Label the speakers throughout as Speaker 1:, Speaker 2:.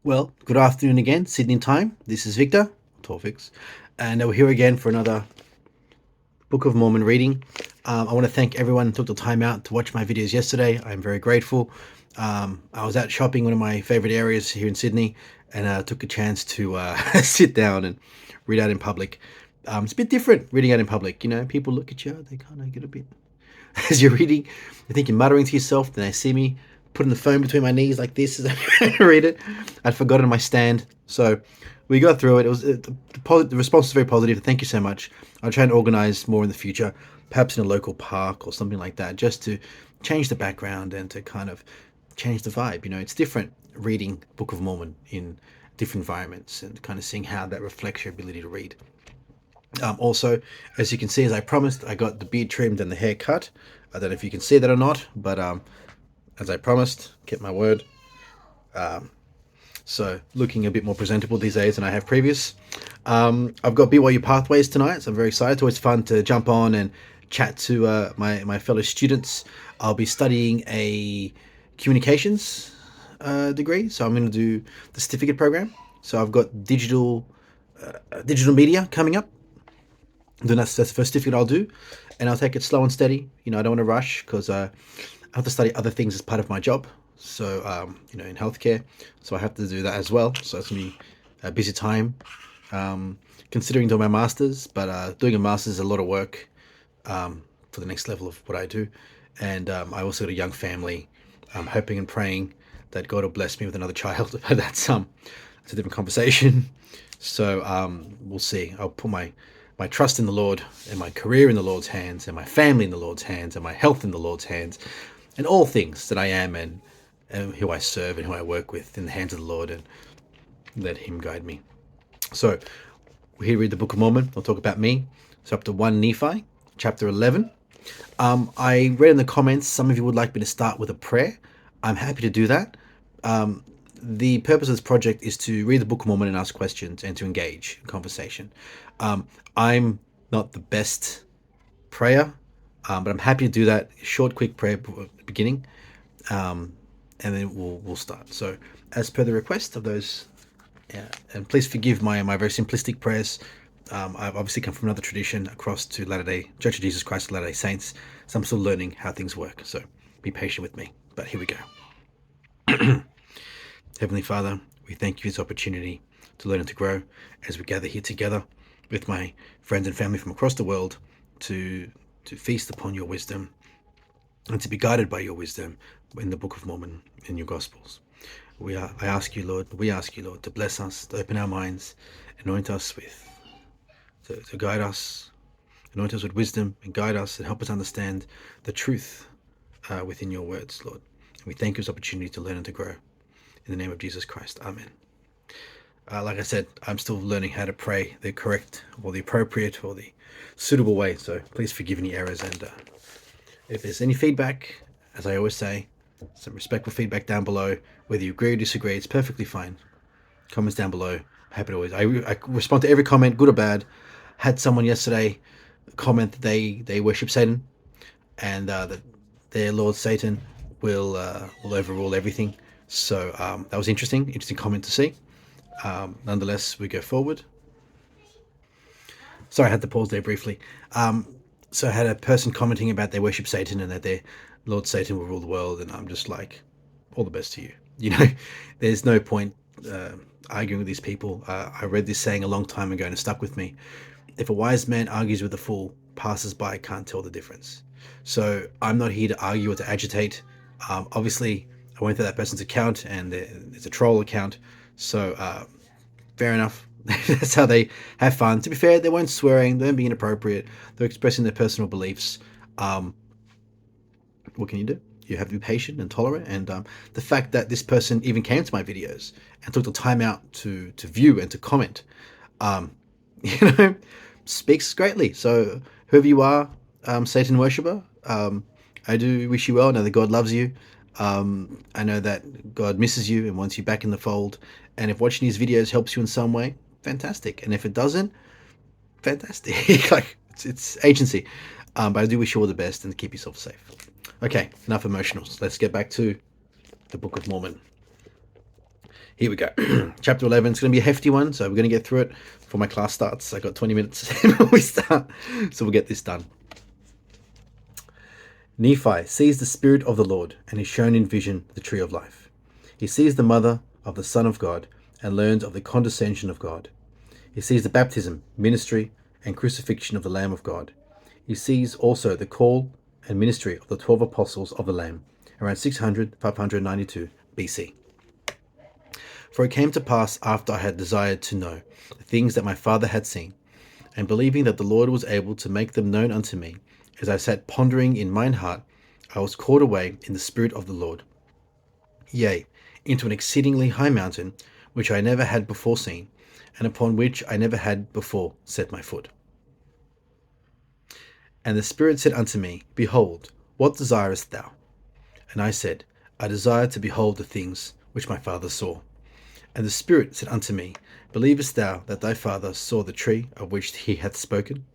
Speaker 1: Well, good afternoon again, Sydney time. This is Victor, Torfix, and we're here again for another Book of Mormon reading. I want to thank everyone who took the time out to watch my videos yesterday. I'm very grateful. I was out shopping, one of my favorite areas here in Sydney, and took a chance to sit down and read out in public. It's a bit different reading out in public. You know, people look at you, they kind of get a bit, as you're reading, I think you're muttering to yourself, then they see me putting the phone between my knees like this as I read it. I'd forgotten my stand. So we got through it. It was the response was very positive. Thank you so much. I'll try and organize more in the future, perhaps in a local park or something like that, just to change the background and to kind of change the vibe. You know, it's different reading Book of Mormon in different environments and kind of seeing how that reflects your ability to read. Also, as you can see, as I promised, I got the beard trimmed and the hair cut. I don't know if you can see that or not, but as I promised, kept my word. So looking a bit more presentable these days than I have previous. I've got BYU Pathways tonight, so I'm very excited. It's always fun to jump on and chat to my fellow students. I'll be studying a communications degree, so I'm going to do the certificate program. So I've got digital media coming up. Then that's the first certificate I'll do, and I'll take it slow and steady. You know, I don't want to rush because I have to study other things as part of my job. So, you know, in healthcare, so I have to do that as well. So it's gonna be a busy time. Considering doing my masters, but doing a master's is a lot of work for the next level of what I do. And I also got a young family. I'm hoping and praying that God will bless me with another child. That's a different conversation. So we'll see. I'll put my trust in the Lord and my career in the Lord's hands and my family in the Lord's hands and my health in the Lord's hands and all things that I am and who I serve and who I work with in the hands of the Lord, and let Him guide me. So we're here to read the Book of Mormon. I'll talk about me. So up to 1 Nephi, chapter 11. I read in the comments some of you would like me to start with a prayer. I'm happy to do that. The purpose of this project is to read the Book of Mormon and ask questions and to engage in conversation. I'm not the best prayer, but I'm happy to do that. Short, quick prayer beginning, and then we'll start. So, as per the request of those, and please forgive my very simplistic prayers. I've obviously come from another tradition across to Church of Jesus Christ of Latter-day Saints, so I'm still learning how things work. So, be patient with me. But here we go. Heavenly Father, we thank you for this opportunity to learn and to grow as we gather here together with my friends and family from across the world to feast upon your wisdom and to be guided by your wisdom in the Book of Mormon, in your Gospels. We ask you, Lord, to bless us, to open our minds, anoint us to guide us, anoint us with wisdom and guide us and help us understand the truth within your words, Lord. And we thank you for this opportunity to learn and to grow. In the name of Jesus Christ, amen. Like I said, I'm still learning how to pray the correct or the appropriate or the suitable way, so please forgive any errors. And if there's any feedback, as I always say, some respectful feedback down below. Whether you agree or disagree, it's perfectly fine. Comments down below. Happy to always. I respond to every comment, good or bad. Had someone yesterday comment that they worship Satan and that their Lord Satan will overrule everything. So that was interesting comment to see. Nonetheless, we go forward. Sorry, I had to pause there briefly. So I had a person commenting about they worship Satan and that their Lord Satan will rule the world, and I'm just like, all the best to you. You know, there's no point arguing with these people. I read this saying a long time ago and it stuck with me. If a wise man argues with a fool, passers-by can't tell the difference. So I'm not here to argue or to agitate. Obviously, I went through that person's account and it's a troll account. So fair enough. That's how they have fun. To be fair, they weren't swearing, they weren't being inappropriate. They're expressing their personal beliefs. What can you do? You have to be patient and tolerant. And the fact that this person even came to my videos and took the time out to view and to comment, you know, speaks greatly. So whoever you are, Satan worshipper, I do wish you well. I know that God loves you. I know that God misses you and wants you back in the fold. And if watching these videos helps you in some way, fantastic. And if it doesn't, fantastic. Like it's agency. But I do wish you all the best and keep yourself safe. Okay, enough emotionals. Let's get back to the Book of Mormon. Here we go. Chapter 11. It's going to be a hefty one, so we're going to get through it before my class starts. I got 20 minutes before we start, so we'll get this done. Nephi sees the Spirit of the Lord and is shown in vision the tree of life. He sees the mother of the Son of God and learns of the condescension of God. He sees the baptism, ministry, and crucifixion of the Lamb of God. He sees also the call and ministry of the 12 apostles of the Lamb, around 592 BC. For it came to pass after I had desired to know the things that my father had seen, and believing that the Lord was able to make them known unto me, as I sat pondering in mine heart, I was caught away in the Spirit of the Lord, yea, into an exceedingly high mountain, which I never had before seen, and upon which I never had before set my foot. And the Spirit said unto me, Behold, what desirest thou? And I said, I desire to behold the things which my father saw. And the Spirit said unto me, Believest thou that thy father saw the tree of which he hath spoken?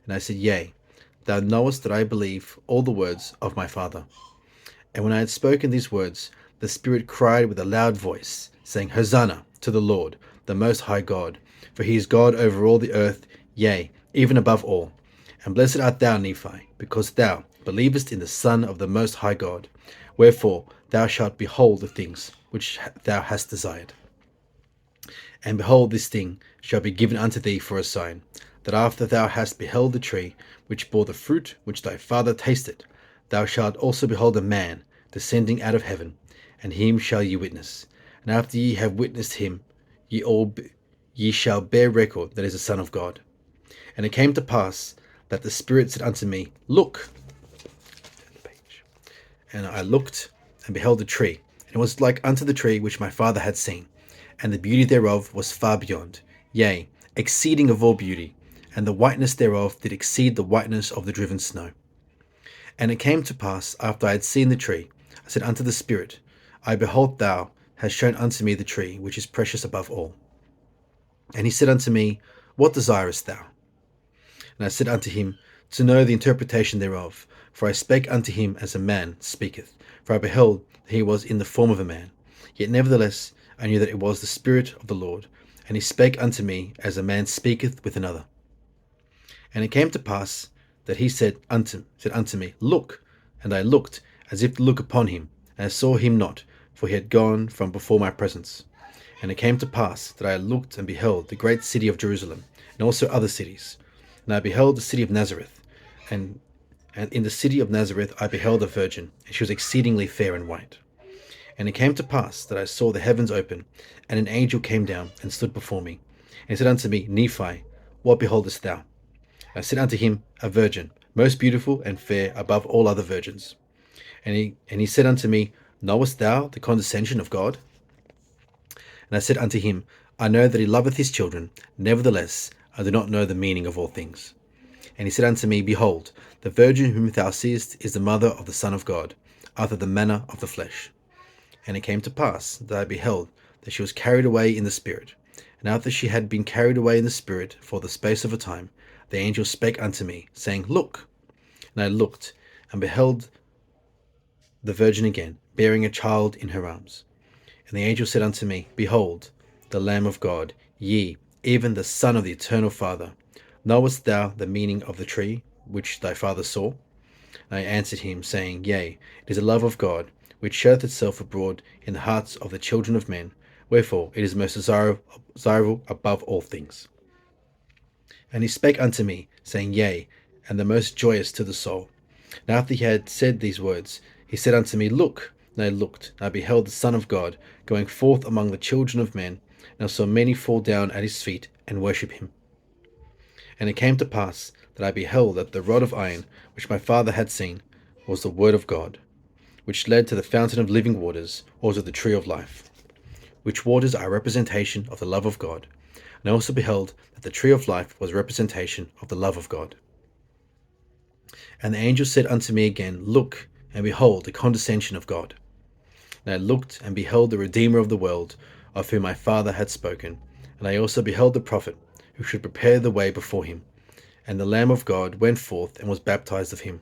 Speaker 1: And I said, Yea, thou knowest that I believe all the words of my father. And when I had spoken these words, the Spirit cried with a loud voice, saying, Hosanna to the Lord, the Most High God, for he is God over all the earth, yea, even above all. And blessed art thou, Nephi, because thou believest in the Son of the Most High God. Wherefore thou shalt behold the things which thou hast desired. And behold, this thing shall be given unto thee for a sign, that after thou hast beheld the tree which bore the fruit which thy father tasted, thou shalt also behold a man descending out of heaven, and him shall ye witness. And after ye have witnessed him, ye shall bear record that is the Son of God. And it came to pass that the Spirit said unto me, Look. And I looked and beheld the tree, and it was like unto the tree which my father had seen, and the beauty thereof was far beyond, yea, exceeding of all beauty, and the whiteness thereof did exceed the whiteness of the driven snow. And it came to pass, after I had seen the tree, I said unto the Spirit, I behold, thou hast shown unto me the tree which is precious above all. And he said unto me, What desirest thou? And I said unto him, To know the interpretation thereof. For I spake unto him as a man speaketh. For I beheld that he was in the form of a man. Yet nevertheless I knew that it was the Spirit of the Lord. And he spake unto me as a man speaketh with another. And it came to pass that he said unto me, Look. And I looked, as if to look upon him, and I saw him not, for he had gone from before my presence. And it came to pass that I looked and beheld the great city of Jerusalem, and also other cities. And I beheld the city of Nazareth, and in the city of Nazareth I beheld a virgin, and she was exceedingly fair and white. And it came to pass that I saw the heavens open, and an angel came down and stood before me. And he said unto me, Nephi, what beholdest thou? And I said unto him, A virgin, most beautiful and fair above all other virgins. And he said unto me, Knowest thou the condescension of God? And I said unto him, I know that he loveth his children, nevertheless I do not know the meaning of all things. And he said unto me, Behold, the virgin whom thou seest is the mother of the Son of God, after the manner of the flesh. And it came to pass that I beheld that she was carried away in the Spirit. And after she had been carried away in the Spirit for the space of a time, the angel spake unto me, saying, Look. And I looked, and beheld the virgin again, bearing a child in her arms. And the angel said unto me, Behold, the Lamb of God, yea, even the Son of the Eternal Father. Knowest thou the meaning of the tree which thy father saw? And I answered him, saying, Yea, it is the love of God, which showeth itself abroad in the hearts of the children of men, wherefore it is most desirable above all things. And he spake unto me, saying, Yea, and the most joyous to the soul. And after he had said these words, he said unto me, Look. And I looked, and I beheld the Son of God going forth among the children of men, and I saw many fall down at his feet and worship him. And it came to pass that I beheld that the rod of iron which my father had seen was the word of God, which led to the fountain of living waters, or to the tree of life, which waters are a representation of the love of God. And I also beheld that the tree of life was a representation of the love of God. And the angel said unto me again, Look, and behold the condescension of God. And I looked and beheld the Redeemer of the world, of whom my father had spoken. And I also beheld the prophet, who should prepare the way before him. And the Lamb of God went forth and was baptized of him.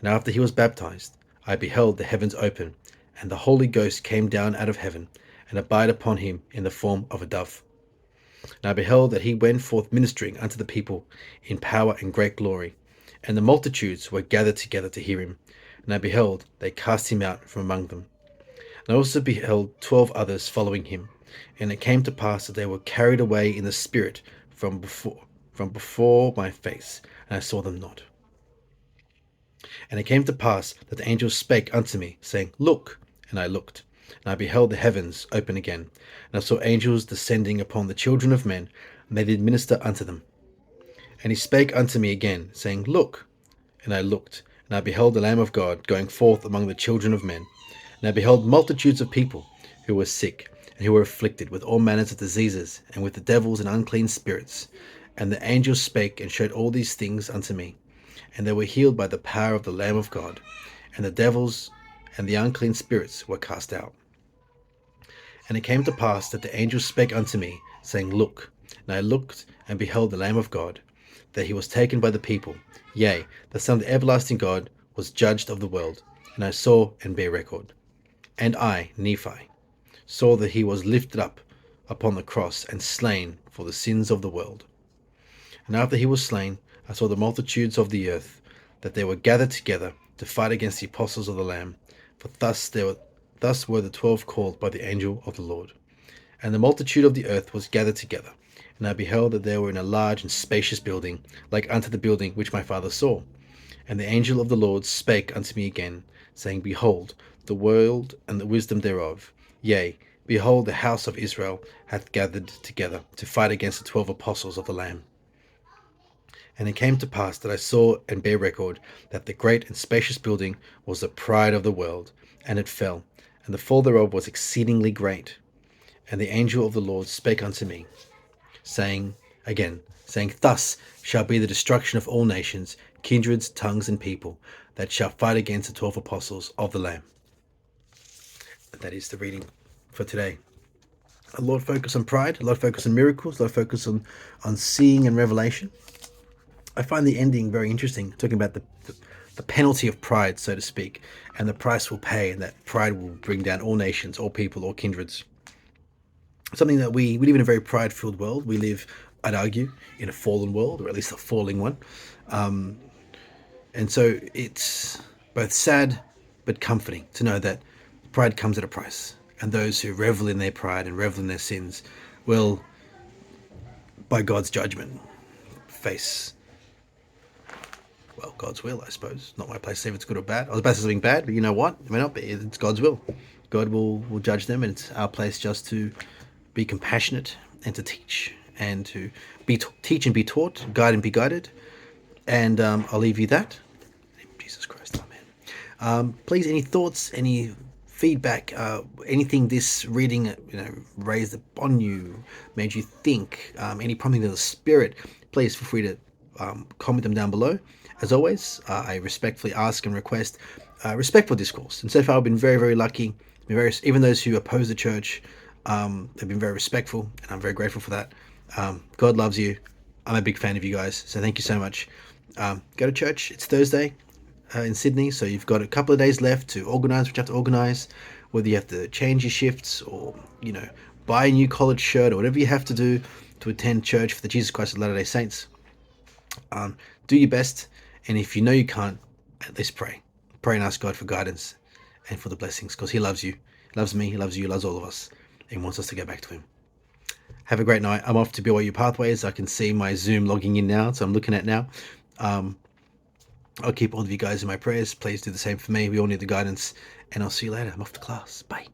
Speaker 1: And after he was baptized, I beheld the heavens open, and the Holy Ghost came down out of heaven, and abide upon him in the form of a dove. And I beheld that he went forth ministering unto the people in power and great glory, and the multitudes were gathered together to hear him. And I beheld they cast him out from among them. And I also beheld 12 others following him. And it came to pass that they were carried away in the spirit from before my face, and I saw them not. And it came to pass that the angel spake unto me, saying, Look. And I looked, and I beheld the heavens open again, and I saw angels descending upon the children of men, and they did minister unto them. And he spake unto me again, saying, Look. And I looked, and I beheld the Lamb of God going forth among the children of men. And I beheld multitudes of people who were sick, and who were afflicted with all manners of diseases, and with the devils and unclean spirits. And the angel spake and showed all these things unto me. And they were healed by the power of the Lamb of God. And the devils and the unclean spirits were cast out. And it came to pass that the angel spake unto me, saying, Look. And I looked, and beheld the Lamb of God, that he was taken by the people. Yea, the Son of the everlasting God was judged of the world. And I saw and bare record. And I, Nephi, saw that he was lifted up upon the cross and slain for the sins of the world. And after he was slain, I saw the multitudes of the earth, that they were gathered together to fight against the apostles of the Lamb. For thus were the 12 called by the angel of the Lord. And the multitude of the earth was gathered together. And I beheld that they were in a large and spacious building, like unto the building which my father saw. And the angel of the Lord spake unto me again, saying, Behold, the world and the wisdom thereof. Yea, behold, the house of Israel hath gathered together to fight against the 12 apostles of the Lamb. And it came to pass that I saw and bare record that the great and spacious building was the pride of the world, and it fell, and the fall thereof was exceedingly great. And the angel of the Lord spake unto me, saying, Thus shall be the destruction of all nations, kindreds, tongues, and people, that shall fight against the 12 apostles of the Lamb. That is the reading for today. A lot of focus on pride, a lot of focus on miracles, a lot of focus on seeing and revelation. I find the ending very interesting, talking about the penalty of pride, so to speak, and the price we'll pay, and that pride will bring down all nations, all people, all kindreds. Something that we live in a very pride-filled world. We live, I'd argue, in a fallen world, or at least a falling one. And so it's both sad but comforting to know that pride comes at a price. And those who revel in their pride and revel in their sins will, by God's judgment, face, well, God's will, I suppose. Not my place to say if it's good or bad. I was about to say something bad, but you know what? It may not be. It's God's will. God will judge them, and it's our place just to be compassionate and to teach, and to teach and be taught, guide and be guided. And I'll leave you that. Jesus Christ, amen. Please, any thoughts, any feedback, anything this reading raised upon you, made you think, any prompting of the Spirit, please feel free to comment them down below. As always, I respectfully ask and request respectful discourse. And so far, I've been very, very lucky. Even those who oppose the church have been very respectful, and I'm very grateful for that. God loves you. I'm a big fan of you guys, so thank you so much. Go to church. It's Thursday in Sydney, so you've got a couple of days left to organise what you have to organise, whether you have to change your shifts or, buy a new collared shirt or whatever you have to do to attend church for the Jesus Christ of Latter-day Saints. Do your best, and if you know you can't, at least pray. Pray and ask God for guidance and for the blessings, because he loves you. He loves me. He loves you. He loves all of us. And he wants us to go back to him. Have a great night. I'm off to BYU Pathways. I can see my Zoom logging in now, so I'm looking at now. I'll keep all of you guys in my prayers. Please do the same for me. We all need the guidance. And I'll see you later. I'm off to class. Bye.